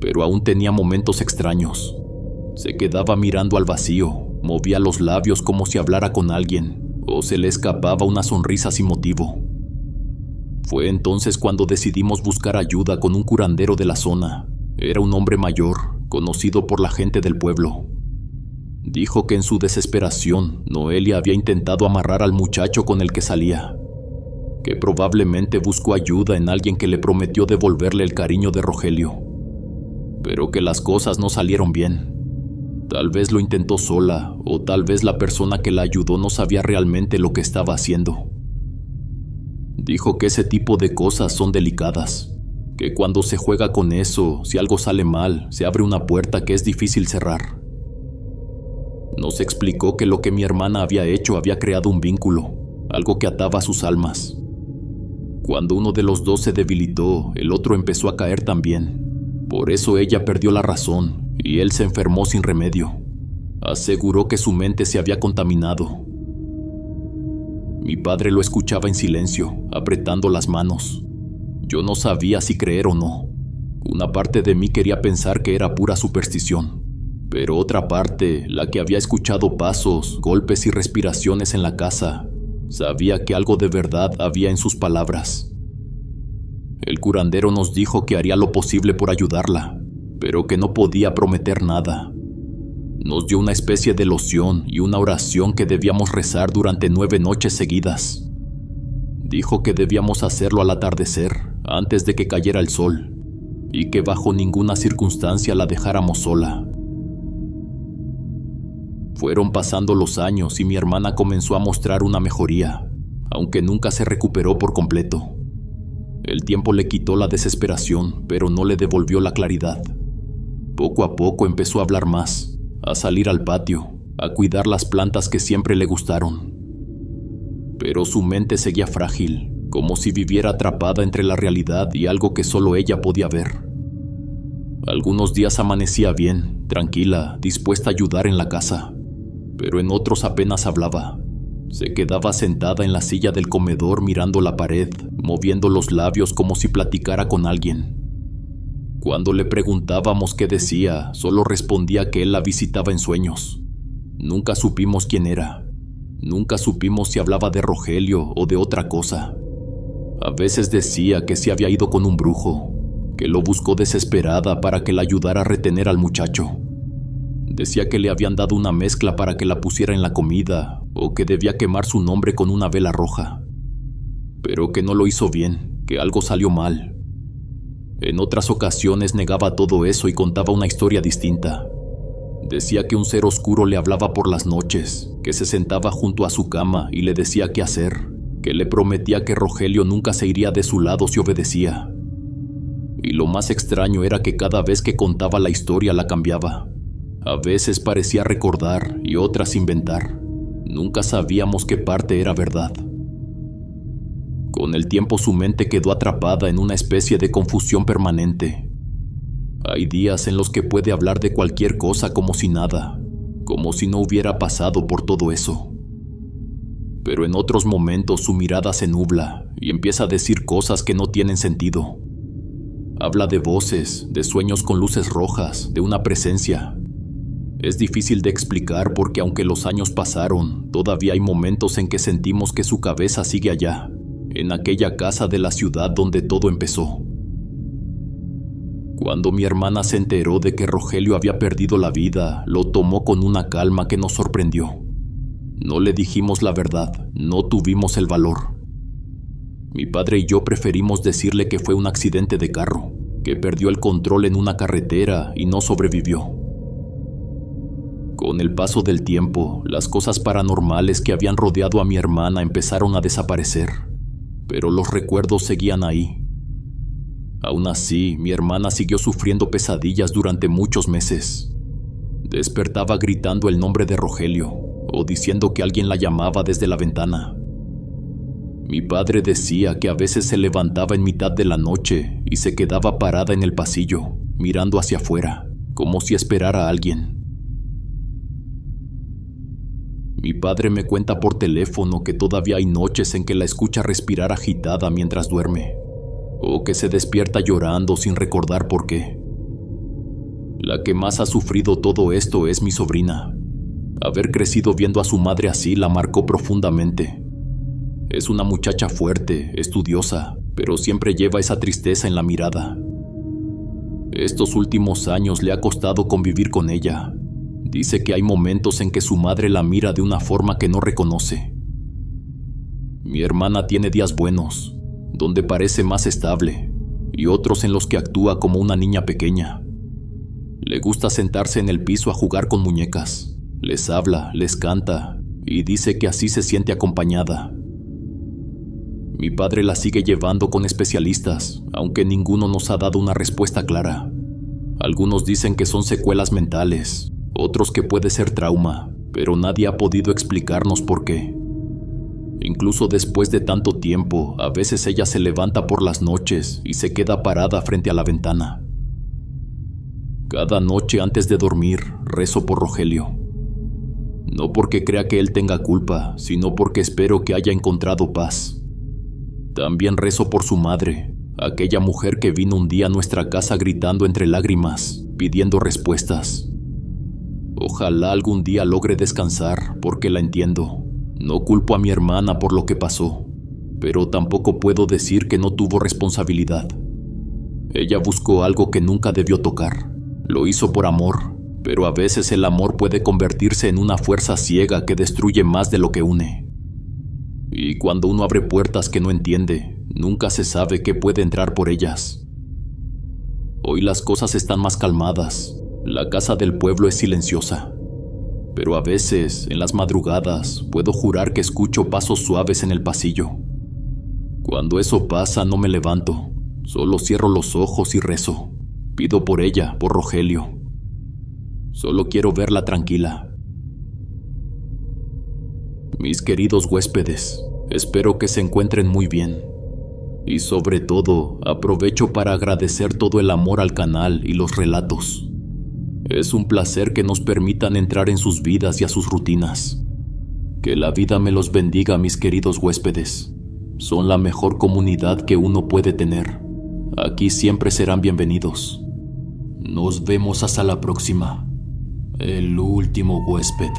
Pero aún tenía momentos extraños. Se quedaba mirando al vacío, movía los labios como si hablara con alguien, o se le escapaba una sonrisa sin motivo. Fue entonces cuando decidimos buscar ayuda con un curandero de la zona. Era un hombre mayor, conocido por la gente del pueblo. Dijo que en su desesperación, Noelia había intentado amarrar al muchacho con el que salía, que probablemente buscó ayuda en alguien que le prometió devolverle el cariño de Rogelio, pero que las cosas no salieron bien. Tal vez lo intentó sola, o tal vez la persona que la ayudó no sabía realmente lo que estaba haciendo. Dijo que ese tipo de cosas son delicadas, que cuando se juega con eso, si algo sale mal, se abre una puerta que es difícil cerrar. Nos explicó que lo que mi hermana había hecho había creado un vínculo, algo que ataba sus almas. Cuando uno de los dos se debilitó, el otro empezó a caer también. Por eso ella perdió la razón y él se enfermó sin remedio. Aseguró que su mente se había contaminado. Mi padre lo escuchaba en silencio, apretando las manos. Yo no sabía si creer o no. Una parte de mí quería pensar que era pura superstición, pero otra parte, la que había escuchado pasos, golpes y respiraciones en la casa, sabía que algo de verdad había en sus palabras. El curandero nos dijo que haría lo posible por ayudarla, pero que no podía prometer nada. Nos dio una especie de loción y una oración que debíamos rezar durante 9 noches seguidas. Dijo que debíamos hacerlo al atardecer, antes de que cayera el sol, y que bajo ninguna circunstancia la dejáramos sola. Fueron pasando los años y mi hermana comenzó a mostrar una mejoría, aunque nunca se recuperó por completo. El tiempo le quitó la desesperación, pero no le devolvió la claridad. Poco a poco empezó a hablar más, a salir al patio, a cuidar las plantas que siempre le gustaron. Pero su mente seguía frágil, como si viviera atrapada entre la realidad y algo que solo ella podía ver. Algunos días amanecía bien, tranquila, dispuesta a ayudar en la casa, pero en otros apenas hablaba. Se quedaba sentada en la silla del comedor mirando la pared, moviendo los labios como si platicara con alguien. Cuando le preguntábamos qué decía, solo respondía que él la visitaba en sueños. Nunca supimos quién era. Nunca supimos si hablaba de Rogelio o de otra cosa. A veces decía que se había ido con un brujo, que lo buscó desesperada para que la ayudara a retener al muchacho. Decía que le habían dado una mezcla para que la pusiera en la comida, o que debía quemar su nombre con una vela roja. Pero que no lo hizo bien, que algo salió mal. En otras ocasiones negaba todo eso y contaba una historia distinta. Decía que un ser oscuro le hablaba por las noches, que se sentaba junto a su cama y le decía qué hacer, que le prometía que Rogelio nunca se iría de su lado si obedecía. Y lo más extraño era que cada vez que contaba la historia la cambiaba. A veces parecía recordar y otras inventar. Nunca sabíamos qué parte era verdad. Con el tiempo su mente quedó atrapada en una especie de confusión permanente. Hay días en los que puede hablar de cualquier cosa como si nada, como si no hubiera pasado por todo eso. Pero en otros momentos su mirada se nubla y empieza a decir cosas que no tienen sentido. Habla de voces, de sueños con luces rojas, de una presencia. Es difícil de explicar porque aunque los años pasaron, todavía hay momentos en que sentimos que su cabeza sigue allá, en aquella casa de la ciudad donde todo empezó. Cuando mi hermana se enteró de que Rogelio había perdido la vida, lo tomó con una calma que nos sorprendió. No le dijimos la verdad, no tuvimos el valor. Mi padre y yo preferimos decirle que fue un accidente de carro, que perdió el control en una carretera y no sobrevivió. Con el paso del tiempo, las cosas paranormales que habían rodeado a mi hermana empezaron a desaparecer, pero los recuerdos seguían ahí. Aún así, mi hermana siguió sufriendo pesadillas durante muchos meses. Despertaba gritando el nombre de Rogelio, o diciendo que alguien la llamaba desde la ventana. Mi padre decía que a veces se levantaba en mitad de la noche y se quedaba parada en el pasillo, mirando hacia afuera, como si esperara a alguien. Mi padre me cuenta por teléfono que todavía hay noches en que la escucha respirar agitada mientras duerme, o que se despierta llorando sin recordar por qué. La que más ha sufrido todo esto es mi sobrina. Haber crecido viendo a su madre así la marcó profundamente. Es una muchacha fuerte, estudiosa, pero siempre lleva esa tristeza en la mirada. Estos últimos años le ha costado convivir con ella. Dice que hay momentos en que su madre la mira de una forma que no reconoce. Mi hermana tiene días buenos, donde parece más estable, y otros en los que actúa como una niña pequeña. Le gusta sentarse en el piso a jugar con muñecas. Les habla, les canta, y dice que así se siente acompañada. Mi padre la sigue llevando con especialistas, aunque ninguno nos ha dado una respuesta clara. Algunos dicen que son secuelas mentales, otros que puede ser trauma, pero nadie ha podido explicarnos por qué. Incluso después de tanto tiempo, a veces ella se levanta por las noches y se queda parada frente a la ventana. Cada noche antes de dormir, rezo por Rogelio. No porque crea que él tenga culpa, sino porque espero que haya encontrado paz. También rezo por su madre, aquella mujer que vino un día a nuestra casa gritando entre lágrimas, pidiendo respuestas. Ojalá algún día logre descansar, porque la entiendo. No culpo a mi hermana por lo que pasó, pero tampoco puedo decir que no tuvo responsabilidad. Ella buscó algo que nunca debió tocar. Lo hizo por amor, Pero a veces el amor puede convertirse en una fuerza ciega que destruye más de lo que une. Y cuando uno abre puertas que no entiende, nunca se sabe qué puede entrar por ellas. Hoy las cosas están más calmadas. La casa del pueblo es silenciosa. Pero a veces, en las madrugadas, puedo jurar que escucho pasos suaves en el pasillo. Cuando eso pasa, no me levanto. Solo cierro los ojos y rezo. Pido por ella, por Rogelio. Solo quiero verla tranquila. Mis queridos huéspedes, espero que se encuentren muy bien. Y sobre todo, aprovecho para agradecer todo el amor al canal y los relatos. Es un placer que nos permitan entrar en sus vidas y a sus rutinas. Que la vida me los bendiga, mis queridos huéspedes. Son la mejor comunidad que uno puede tener. Aquí siempre serán bienvenidos. Nos vemos hasta la próxima. El último huésped.